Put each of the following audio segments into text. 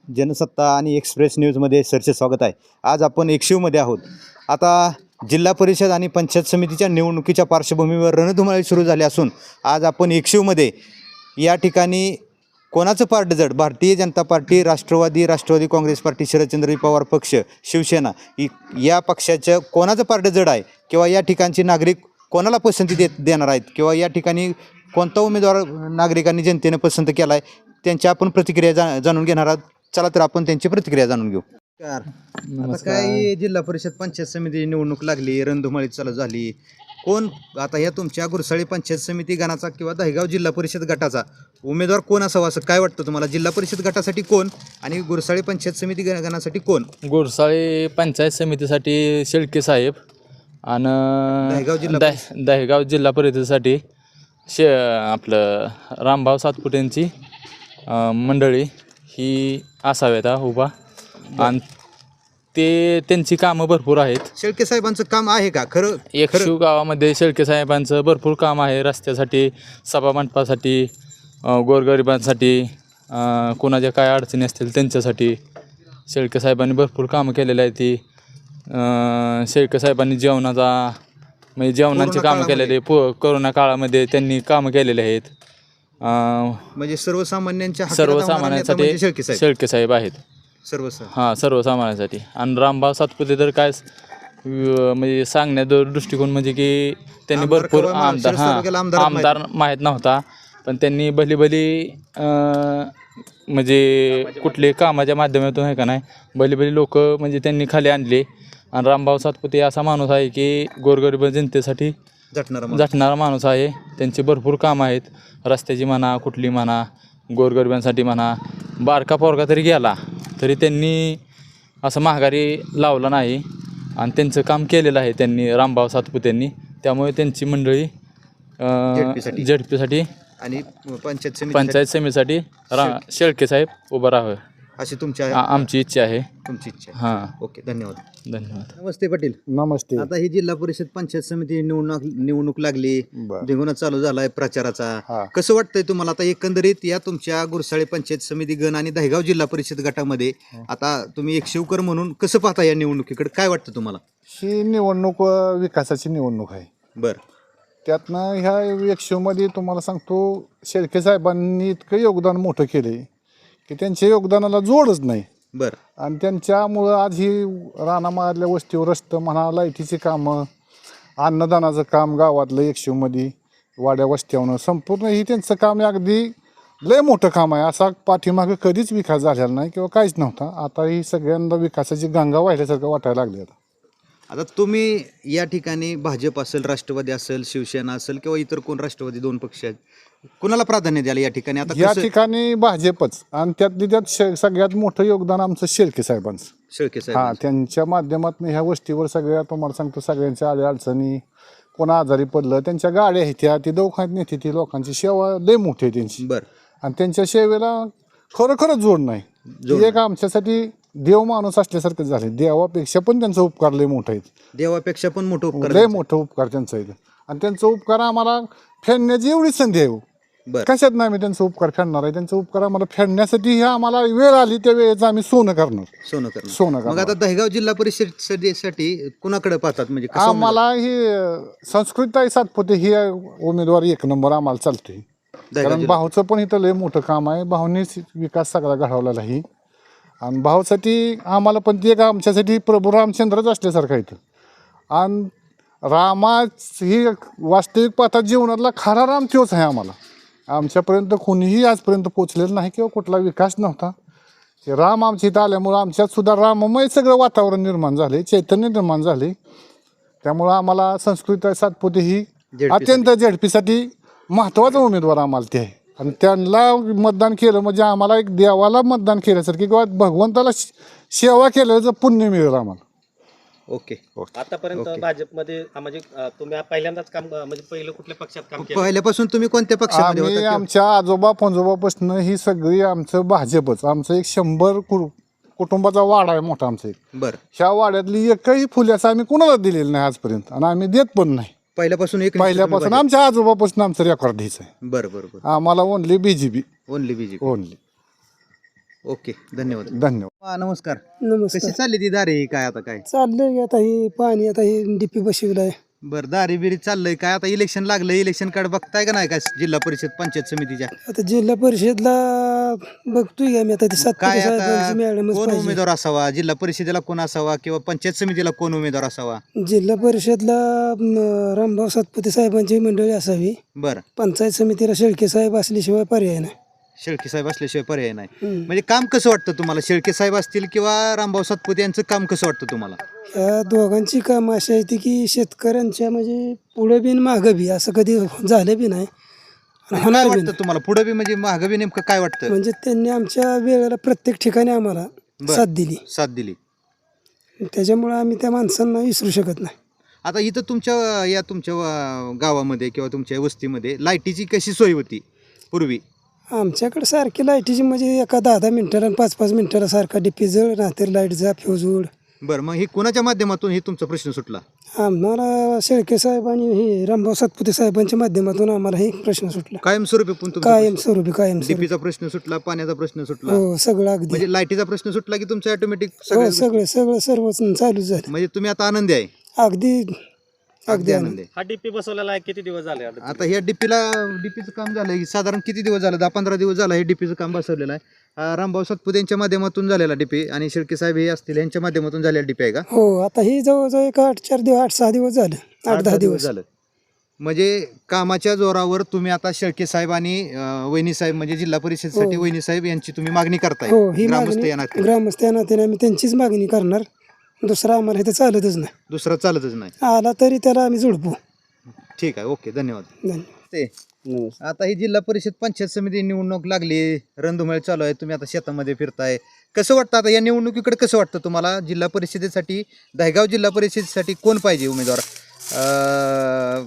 जनसत्ता आणि एक्सप्रेस न्यूजमध्ये सरचे स्वागत आहे. आज आपण एकशिवमध्ये आहोत. आता जिल्हा परिषद आणि पंचायत समितीच्या निवडणुकीच्या पार्श्वभूमीवर रणधुमाळी सुरू झाली असून आज आपण एकशिवमध्ये या ठिकाणी कोणाचं पारडं जड, भारतीय जनता पार्टी, राष्ट्रवादी काँग्रेस पार्टी, शरदचंद्र पवार पक्ष, शिवसेना या पक्षाचं कोणाचं पारडं जड आहे किंवा या ठिकाणचे नागरिक कोणाला पसंती देणार आहेत किंवा या ठिकाणी कोणता उमेदवार नागरिकांनी जनतेने पसंत केला आहे त्यांच्या आपण प्रतिक्रिया जाणून घेणार आहोत. चला तर आपण त्यांची प्रतिक्रिया जाणून घेऊ. आता काय जिल्हा परिषद पंचायत समिती निवडणूक लागली, रणधुमाळी चालू झाली. कोण आता या तुमच्या गुरसाळी पंचायत समिती गणाचा किंवा दहेगाव जिल्हा परिषद गटाचा उमेदवार कोण असावा असं काय वाटतं तुम्हाला? जिल्हा परिषद गटासाठी कोण आणि गुरसाळी पंचायत समिती गणासाठी कोण? गुरसाळी पंचायत समितीसाठी शेळके साहेब आणि दहेगाव जिल्हा परिषदेसाठी आपलं रामभाऊ सातपुतेंची मंडळी ही असाव्यात उभा. आणि त्यांची कामं भरपूर आहेत. शेळके साहेबांचं काम आहे का खरं? एकशिव गावामध्ये शेळके साहेबांचं भरपूर काम आहे. रस्त्यासाठी, सभामंडपासाठी, गोरगरिबांसाठी, कोणाच्या काय अडचणी असतील त्यांच्यासाठी शेळके साहेबांनी भरपूर कामं केलेली आहेत. ती शेळके साहेबांनी जेवणाची कामं केलेली कोरोना काळामध्ये त्यांनी कामं केलेली आहेत. म्हणजे सर्वसामान्यांसाठी शेळके साहेब आहेत. सर्वसामान्यांसाठी. आणि रामभाऊ सातपुते तर काय म्हणजे सांगण्याचा दृष्टिकोन म्हणजे की त्यांनी भरपूर आमदार माहीत नव्हता, पण त्यांनी भली म्हणजे कुठले कामाच्या माध्यमातून आहे का नाही भली लोक म्हणजे त्यांनी खाली आणले. आणि रामभाऊ सातपुते असा माणूस आहे की गोरगरीब जनतेसाठी झटणारा माणूस आहे. त्यांची भरपूर कामं आहेत. रस्त्याची म्हणा, कुठली म्हणा, गोरगरिबांसाठी म्हणा. बारका पोरगा तरी गेला तरी त्यांनी असं महागारी लावला नाही आणि त्यांचं काम केलेलं आहे त्यांनी, रामभाऊ सातपुतेंनी. त्यामुळे त्यांची मंडळी झडपीसाठी आणि पंचायत समितीसाठी शेळके साहेब उभं राहावे अशी आमची इच्छा आहे. तुमची इच्छा? हां. ओके, धन्यवाद. नमस्ते पाटील. नमस्ते. आता ही जिल्हा परिषद पंचायत समिती निवडणूक लागली, धिंगोना चालू झालाय प्रचाराचा. कसं वाटतंय तुम्हाला आता एकंदरीत या तुमच्या गुरसाळी पंचायत समिती गण आणि दहेगाव जिल्हा परिषद गटामध्ये आता तुम्ही एक शिवकर म्हणून कसं पाहता या निवडणुकीकडे? काय वाटतं तुम्हाला? ही निवडणूक विकासाची निवडणूक आहे. बरं. त्यातनं ह्या एकशिवमध्ये तुम्हाला सांगतो शेळके साहेबांनी इतकं योगदान मोठं केले की त्यांच्या योगदानाला जोडच नाही. बरं. आणि त्यांच्यामुळं आज ही रानामाळ्यातल्या वस्तीवर रस्तं म्हणा, लाईटीची कामं, अन्नदानाचं काम गावातलं एकशिवमध्ये वाड्या वस्त्यावनं संपूर्ण ही त्यांचं काम अगदी लय मोठं काम आहे. असा पाठीमागं कधीच विकास झालेला नाही किंवा काहीच नव्हता. आता ही सगळ्यांना विकासाची गंगा वाहिल्यासारखं वाटायला लागली. आता तुम्ही या ठिकाणी भाजप असेल, राष्ट्रवादी असेल, शिवसेना असेल किंवा इतर कोण राष्ट्रवादी दोन पक्ष आहेत, कुणाला प्राधान्य द्याल या ठिकाणी? आता या ठिकाणी भाजपच. आणि त्यात सगळ्यात मोठं योगदान आमचं शेळके साहेबांचं. शेळके साहेब. हां, त्यांच्या माध्यमातून ह्या गोष्टीवर सगळ्या तुम्हाला सांगतो सगळ्यांच्या आल्या अडचणी, कोणा आजारी पडलं त्यांच्या गाड्या आहेत त्या ती दवाखान्यात नेते, ती लोकांची सेवा लय मोठी आहे त्यांची. बरं. आणि त्यांच्या सेवेला खरोखरच जोड नाही. एक आमच्यासाठी देव माणूस असल्यासारखं झाले. देवापेक्षा पण त्यांचा उपकार लय मोठा आहेत. देवापेक्षा पण मोठं उपकार, लय मोठं उपकार त्यांचा आहे. आणि त्यांचा उपकार आम्हाला फेडण्याची एवढीच संधी आहे. कशात नाही मी त्यांचा उपकार फेडणार आहे. त्यांचा उपकार आम्हाला फेडण्यासाठी आम्हाला वेळ आली त्या वेळेचं आम्ही सोनं करणार. मग आता दहेगाव जिल्हा परिषदेसाठी कुणाकडे पाहतात? म्हणजे आम्हाला ही संस्कृती सातपुते ही उमेदवार एक नंबर आम्हाला चालते. कारण भाऊचं पण इथं लय मोठं काम आहे. भाऊनीच विकास सगळा घडवलेला आहे. आणि भाऊसाठी आम्हाला पण ते का आमच्यासाठी प्रभू रामचंद्रच असल्यासारखं इथं. आणि ही वास्तविक पाहता जीवनातला खरा राम तोच आहे. आम्हाला आमच्यापर्यंत कोणीही आजपर्यंत पोचलेलं नाही किंवा कुठला विकास नव्हता. राम आमच्या इथं आल्यामुळं आमच्यात सुद्धा राममय सगळं वातावरण निर्माण झाले, चैतन्य निर्माण झाले. त्यामुळं आम्हाला संस्कृती सातपुते ही अत्यंत झडपीसाठी महत्त्वाचा उमेदवार आम्हाला ते आहे. आणि त्यांना मतदान केलं म्हणजे आम्हाला एक देवाला मतदान केल्यासारखी किंवा भगवंताला सेवा केल्याचं पुण्य मिळेल आम्हाला. ओके. आतापर्यंत भाजपमध्ये म्हणजे तुम्ही पहिल्यांदाच काम म्हणजे पहिलं कुठल्या पक्षात काम केलं? पहिल्यापासून तुम्ही कोणत्या पक्षामध्ये आम्ही आमच्या आजोबा पंजोबापासून ही सगळी आमचं भाजपच. आमचं एक 100 कुटुंबाचा वाडा आहे मोठा आमचा एक. बरं. ह्या वाड्यातली एकही फुल्याचं आम्ही कुणाला दिलेलं नाही आजपर्यंत आणि आम्ही देत पण नाही. पहिल्यापासून आमच्या आजोबापासून आमचं रेकॉर्ड घ्यायचं आहे. बरं. आम्हाला ओनली बीजेपी. ओनली. ओके धन्यवाद. धन्यवाद. नमस्कार. नमस्कार. कशी चालली ती दारी काय आता काय चाललंय आता ही पाणी आता ही डीपी बसविलाय. बरं दारी बिरी चाललंय काय आता इलेक्शन लागलं इलेक्शन कार्ड बघताय का नाही काय जिल्हा परिषद पंचायत समितीच्या आता जिल्हा परिषदला बघतोय आम्ही आता ते काय आता सातपुते मॅडमच कोण पाहिजे. उमेदवार असावा जिल्हा परिषदेला कोण असावा किंवा पंचायत समितीला कोण उमेदवार असावा. जिल्हा परिषदला रामभाऊ सातपुते साहेबांची मंडळी असावी. बरं पंचायत समितीला शेळके साहेब असल्याशिवाय पर्याय नाही. शेळके साहेब असल्याशिवाय पर्याय नाही. हम्म. म्हणजे काम कसं वाटतं तुम्हाला शेळके साहेब असतील किंवा रामभाऊ सातपुते यांचं काम कसं वाटतं तुम्हाला. या दोघांची कामं अशी आहेत की शेतकऱ्यांच्या म्हणजे पुढं बी मागं बी असं कधी झालं बी नाही आणि काय होणार बी वाटतं नाही. तुम्हाला पुढे बी म्हणजे महागबी नेमकं काय वाटतं. म्हणजे त्यांनी आमच्या वेळेला प्रत्येक ठिकाणी आम्हाला बरं. साथ दिली. साथ दिली. त्याच्यामुळे आम्ही त्या माणसांना विसरू शकत नाही. आता इथं तुमच्या गावामध्ये किंवा तुमच्या वस्तीमध्ये लाईटीची कशी सोय होती पूर्वी. आमच्याकडे सारखी लाईटीची म्हणजे एका 10-10 मिनिटाला आणि 5-5 मिनिटाला सारखा डिपी जळ नाहीतर लाईट जा फ्यूज उड. बरं मग हे कोणाच्या माध्यमातून हे तुमचा प्रश्न सुटला. आम्हाला शेळके साहेब आणि हे रामभाऊ सातपुते साहेबांच्या माध्यमातून आम्हाला हे प्रश्न सुटला. कायमस्वरूपी पण तुमचा कायमस्वरूपी कायमस्वरूपी. डीपीचा प्रश्न सुटला पाण्याचा प्रश्न सुटला हो सगळं अगदी. म्हणजे लाईटीचा प्रश्न सुटला की तुमचं ऑटोमॅटिक हो सगळं सगळं सर्वच चालूच झालं. म्हणजे तुम्ही आता आनंदी आहे. अगदी अगदी आनंद. आनंदी आहे. हा डीपी बसवलेला आहे किती दिवस झाले आता? आता ह्या डीपीचं काम झालंय साधारण किती दिवस झालं 10-15 दिवस झालं हे डीपीचं काम बसवलेलं आहे. रामभाऊ सातपुते यांच्या माध्यमातून झालेला डीपी आणि शेळके साहेब हे असतील यांच्या माध्यमातून झालेला डीपी आहे का. हो आता ही जवळजवळ एक 8-4 दिवस 8-6 दिवस झाले 8-10 दिवस. झालं. म्हणजे कामाच्या जोरावर तुम्ही आता शेळके साहेब आणि वहिनी साहेब म्हणजे जिल्हा परिषदेसाठी वहिनी साहेब यांची तुम्ही मागणी करताय. हो ही ग्रामस्थ मागणी या नात्याने. ग्रामस्थ या नात्याने आम्ही त्यांचीच मागणी करणार. दुसरा आम्हाला इथे चालतच नाही. दुसरा चालतच नाही. आला तरी त्याला आम्ही जुळपू. ठीक आहे ओके धन्यवाद. धन्यवाद. ते आता ही जिल्हा परिषद पंचायत समिती निवडणूक लागली रणधुमाळी चालू आहे तुम्ही आता शेतामध्ये फिरताय कसं वाटतं आता या निवडणुकीकडे कसं वाटतं तुम्हाला. जिल्हा परिषदेसाठी दहेगाव जिल्हा परिषदेसाठी कोण पाहिजे उमेदवार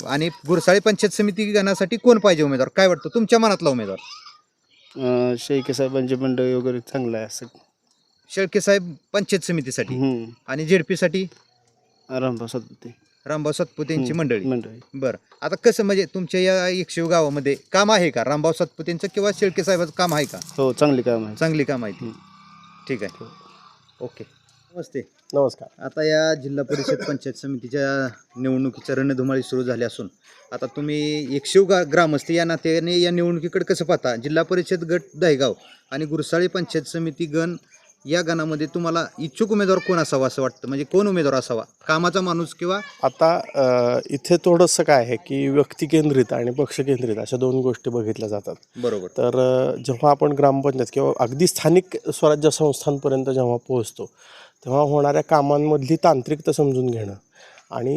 आणि गुरसाळे पंचायत समिती गणासाठी कोण पाहिजे उमेदवार काय वाटतं तुमच्या मनातला उमेदवार. शेळके साहेबांची मंडळी वगैरे चांगलं आहे असं. शेळके साहेब पंचायत समितीसाठी आणि जेडपीसाठी रामभाऊ सातपुते रामभाऊ सातपुते यांची मंडळी. मंडळी. बरं आता कसं म्हणजे तुमच्या या एकशेव गावामध्ये काम आहे का रामभाऊ सातपुतेंचं किंवा शेळके साहेबाचं काम आहे का. हो चांगली काम आहे. चांगली काम आहे ती. ठीक आहे ओके नमस्ते. नमस्कार. आता या जिल्हा परिषद पंचायत समितीच्या निवडणुकीच्या रणधुमाळी सुरू झाली असून आता तुम्ही एकशेव ग्रामस्थ या नात्याने या निवडणुकीकडे कसं पाहता. जिल्हा परिषद गट दहेगाव आणि गुरसाळे पंचायत समिती गण या गणामध्ये तुम्हाला इच्छुक उमेदवार कोण असावा असं वाटतं म्हणजे कोण उमेदवार असावा कामाचा माणूस किंवा. आता इथे थोडंसं काय आहे की व्यक्ती केंद्रित आणि पक्ष केंद्रित अशा दोन गोष्टी बघितल्या जातात. बरोबर. तर जेव्हा आपण ग्रामपंचायत किंवा अगदी स्थानिक स्वराज्य संस्थांपर्यंत जेव्हा पोहोचतो तेव्हा होणाऱ्या कामांमधली तांत्रिकता समजून घेणं आणि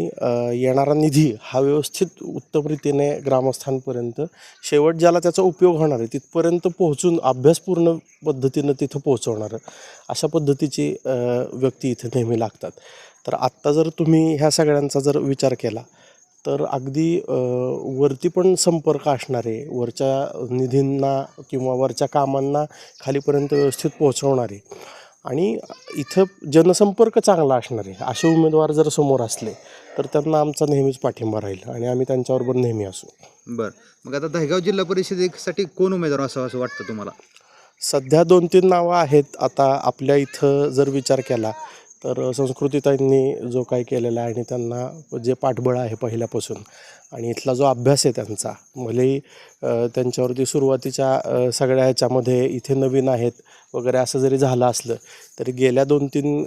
येणारा निधी हा व्यवस्थित उत्तम रीतीने ग्रामस्थांपर्यंत शेवट ज्याला त्याचा उपयोग होणार आहे तिथपर्यंत पोहोचून अभ्यासपूर्ण पद्धतीनं तिथं पोहोचवणारं अशा पद्धतीची व्यक्ती इथे नेहमी लागतात. तर आत्ता जर तुम्ही ह्या सगळ्यांचा जर विचार केला तर अगदी वरती पण संपर्क असणारे वरच्या निधींना किंवा वरच्या कामांना खालीपर्यंत व्यवस्थित पोहोचवणारे आणि इथं जनसंपर्क चांगला असणारे असे उमेदवार जर समोर असले तर त्यांना आमचा नेहमीच पाठिंबा राहील आणि आम्ही त्यांच्याबरोबर नेहमी असू. बरं मग आता दहेगाव जिल्हा परिषदेसाठी कोण उमेदवार असावा असं वाटतं तुम्हाला. सध्या 2-3 नावं आहेत. आता आपल्या इथं जर विचार केला तर संस्कृतीताईंनी जो काही केलेला आहे आणि त्यांना जे पाठबळ आहे पहिल्यापासून आणि इथला जो अभ्यास आहे त्यांचा भलेही त्यांच्यावरती सुरुवातीच्या सगळ्या ह्याच्यामध्ये इथे नवीन आहेत वगैरे असं जरी झालं असलं तरी गेल्या 2-3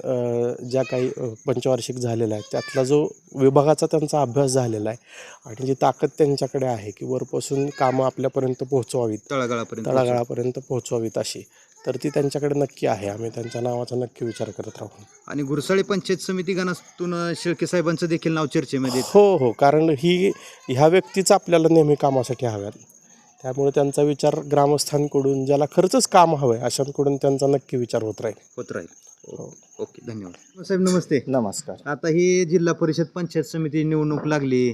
ज्या काही पंचवार्षिक झालेल्या आहेत त्यातला जो विभागाचा त्यांचा अभ्यास झालेला आहे आणि जी ताकद त्यांच्याकडे आहे की वरपासून कामं आपल्यापर्यंत पोहोचवावीत तळागाळापर्यंत पोहोचवावीत अशी तर ती त्यांच्याकडे नक्की आहे. आम्ही त्यांच्या नावाचा नक्की विचार करत राहू. आणि गुरसाळे पंचायत समिती गणातून शेळके साहेबांचं देखील नाव चर्चेमध्ये. हो कारण ह्या व्यक्तीच आपल्याला नेहमी कामासाठी हव्यात त्यामुळे त्यांचा विचार ग्रामस्थांकडून ज्याला खरंच काम हवं आहे अशांकडून त्यांचा नक्की विचार होत राहील. ओके धन्यवाद साहेब. नमस्ते. नमस्कार. आता ही जिल्हा परिषद पंचायत समिती निवडणूक लागली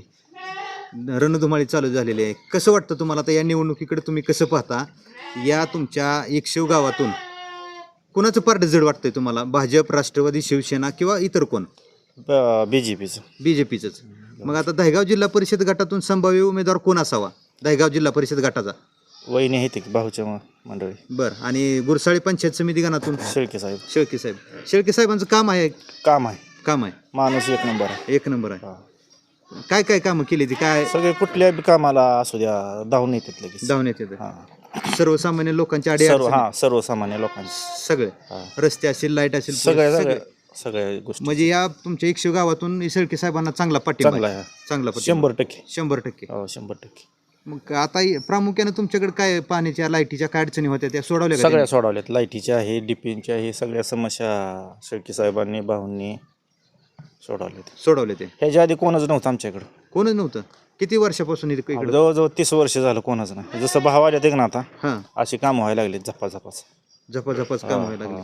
रणधुमाळी चालू झालेली आहे कसं वाटतं तुम्हाला. आता या निवडणुकीकडे तुम्ही कसं पाहता. या तुमच्या एकशेव गावातून कोणाचं पारडं जड वाटतंय तुम्हाला भाजप राष्ट्रवादी शिवसेना किंवा इतर कोण. बीजेपीचंच. मग आता दहेगाव जिल्हा परिषद गटातून संभाव्य उमेदवार कोण असावा दहेगाव जिल्हा परिषद गटाचा. वहिनी आहेत की भाऊच्या मंडळी. बरं. आणि गुरसाळी पंचायत समिती गणातून शेळके साहेब शेळके साहेबांचं काम आहे काम आहे, माणूस एक नंबर आहे. एक नंबर आहे. काय काय कामं केली ती काय सगळे कुठल्या बी कामाला असू द्या धावून येतात लगेच. धावून येते हां. सर्वसामान्य लोकांच्या अडी सर्वसामान्य लोकांचे सगळे रस्ते असेल, लाईट असेल, सगळ्या गोष्टी म्हणजे या तुमच्या एकशे गावातून शेळके साहेबांना चांगला पाठिंबा चांगला आहे. आहे. चांगला पाठिंबा. 100%. 100%. हो 100%. मग आता प्रामुख्याने तुमच्याकडे काय पाण्याच्या लाईटीच्या काय अडचणी होत्या त्या सोडवल्या का सगळ्या त्यांनी? सोडवल्यात. लाईटीच्या आहे, डीपींच्या आहे, सगळ्या समस्या शेळके साहेबांनी भाऊंनी सोडवल्यात. सोडवले ते ह्याच्या आधी कोणच नव्हतं आमच्याकडं. कोणच नव्हतं. किती वर्षापासून इकडे जवळजवळ 30 वर्ष झालं कोणाच नाही. जसं भाव आले ते ना आता हां अशी कामं व्हायला लागली झपाझपाच. झपाझपाच काम व्हायला लागले.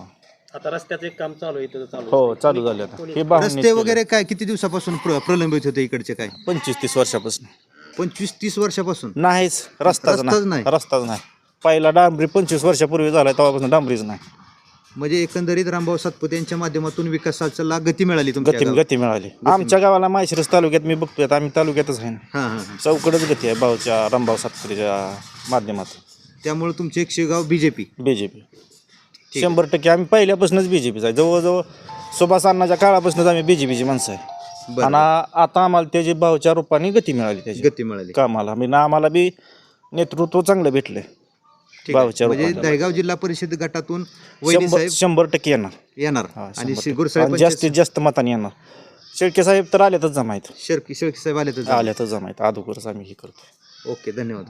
आता रस्त्याचं एक काम चालू आहे इथं चालू हो चालू झाले आता. हे भाऊंनीच रस्ते केलं. वगैरे काय किती दिवसापासून प्रलंबित होते इकडचे काय 25-30 वर्षापासून 25-30 वर्षापासून नाहीच. रस्ताच नाही. रस्ताच नाही. पहिला डांबरी 25 वर्षापूर्वी झाला तेव्हापासून डांबरीच नाही. म्हणजे एकंदरीत रामभाऊ सातपुते यांच्या माध्यमातून विकासाला गती मिळाली तुमच्या गावात. गती मिळाली. आमच्या गावाला माळशिरस तालुक्यात मी बघतोय आता आम्ही तालुक्यातच आहे ना. हां हां चौकडच गती आहे भाऊच्या रामभाऊ सातपुतेच्या माध्यमातून. त्यामुळे तुमचे एकशे गाव बीजेपी. बीजेपी 100%. आम्ही पहिल्यापासूनच बीजेपीच आहे. जवळजवळ सुभाष अण्णाच्या काळापासूनच आम्ही बीजेपीची माणसं आहे. आणि आता आम्हाला त्याची भाऊच्या रूपाने गती मिळाली त्याची गती मिळाली. कामाला. मी आम्हाला बी नेतृत्व चांगलं भेटलंय ठीक आहे. भाऊच्या म्हणजे रूपाने. दहेगाव जिल्हा परिषद गटातून वैदी साहेब 100% येणार. येणार हा, आणि 100%. गुरसाळी आणि जास्तीत जास्त मतांनी येणार. शेळके साहेब तर आल्यातच जमायत. शेळके साहेब आले तर आल्यातच जमायत. अगोदरच आम्ही हे करतो. ओके धन्यवाद.